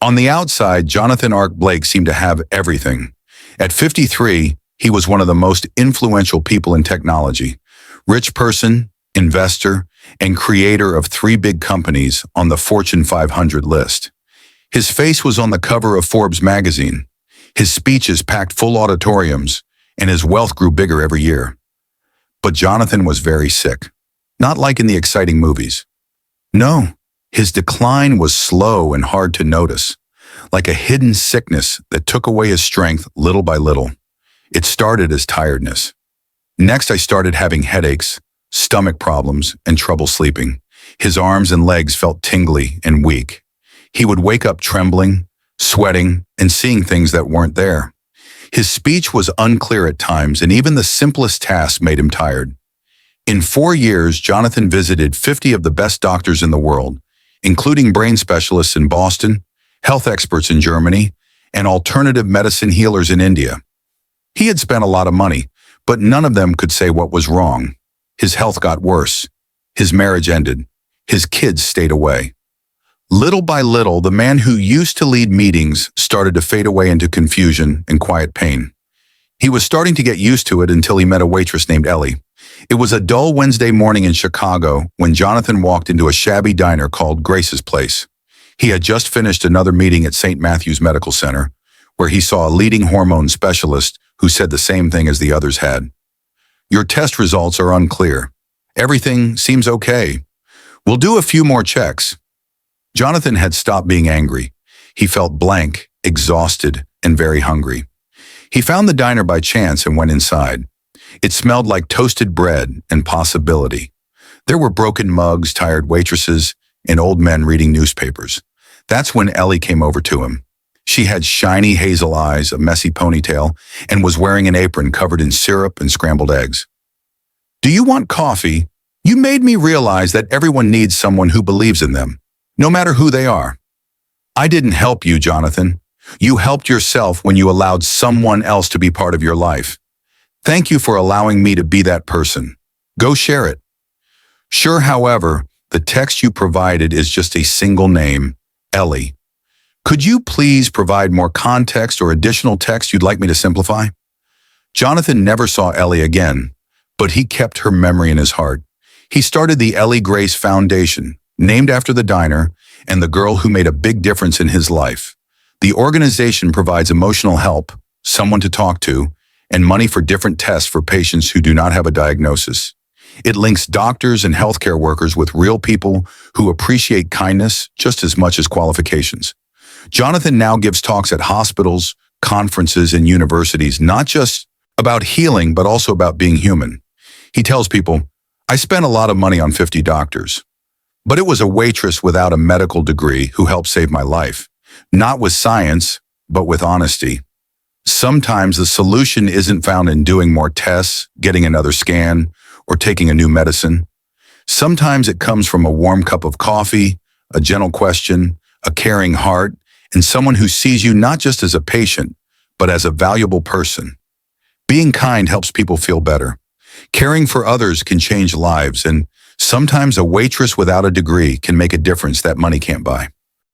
On the outside, Jonathan Ark Blake seemed to have everything. At 53, he was one of the most influential people in technology. Rich person, investor, and creator of 3 big companies on the Fortune 500 list. His face was on the cover of Forbes magazine. His speeches packed full auditoriums, and his wealth grew bigger every year. But Jonathan was very sick. Not like in the exciting movies. No, his decline was slow and hard to notice, like a hidden sickness that took away his strength little by little. It started as tiredness. Next, I started having headaches, stomach problems, and trouble sleeping. His arms and legs felt tingly and weak. He would wake up trembling, sweating, and seeing things that weren't there. His speech was unclear at times, and even the simplest tasks made him tired. In 4 years, Jonathan visited 50 of the best doctors in the world, including brain specialists in Boston, health experts in Germany, and alternative medicine healers in India. He had spent a lot of money, but none of them could say what was wrong. His health got worse. His marriage ended. His kids stayed away. Little by little, the man who used to lead meetings started to fade away into confusion and quiet pain. He was starting to get used to it until he met a waitress named Ellie. It was a dull Wednesday morning in Chicago when Jonathan walked into a shabby diner called Grace's Place. He had just finished another meeting at St. Matthew's Medical Center, where he saw a leading hormone specialist who said the same thing as the others had. "Your test results are unclear. Everything seems okay. We'll do a few more checks." Jonathan had stopped being angry. He felt blank, exhausted, and very hungry. He found the diner by chance and went inside. It smelled like toasted bread and possibility. There were broken mugs, tired waitresses, and old men reading newspapers. That's when Ellie came over to him. She had shiny hazel eyes, a messy ponytail, and was wearing an apron covered in syrup and scrambled eggs. "Do you want coffee? You made me realize that everyone needs someone who believes in them, no matter who they are." "I didn't help you, Jonathan. You helped yourself when you allowed someone else to be part of your life. Thank you for allowing me to be that person. Go share it." "Sure, however, the text you provided is just a single name, Ellie. Could you please provide more context or additional text you'd like me to simplify?" Jonathan never saw Ellie again, but he kept her memory in his heart. He started the Ellie Grace Foundation, named after the diner and the girl who made a big difference in his life. The organization provides emotional help, someone to talk to, and money for different tests for patients who do not have a diagnosis. It links doctors and healthcare workers with real people who appreciate kindness just as much as qualifications. Jonathan now gives talks at hospitals, conferences, and universities, not just about healing, but also about being human. He tells people, "I spent a lot of money on 50 doctors, but it was a waitress without a medical degree who helped save my life. Not with science, but with honesty." Sometimes the solution isn't found in doing more tests, getting another scan, or taking a new medicine. Sometimes it comes from a warm cup of coffee, a gentle question, a caring heart, and someone who sees you not just as a patient, but as a valuable person. Being kind helps people feel better. Caring for others can change lives, and sometimes a waitress without a degree can make a difference that money can't buy.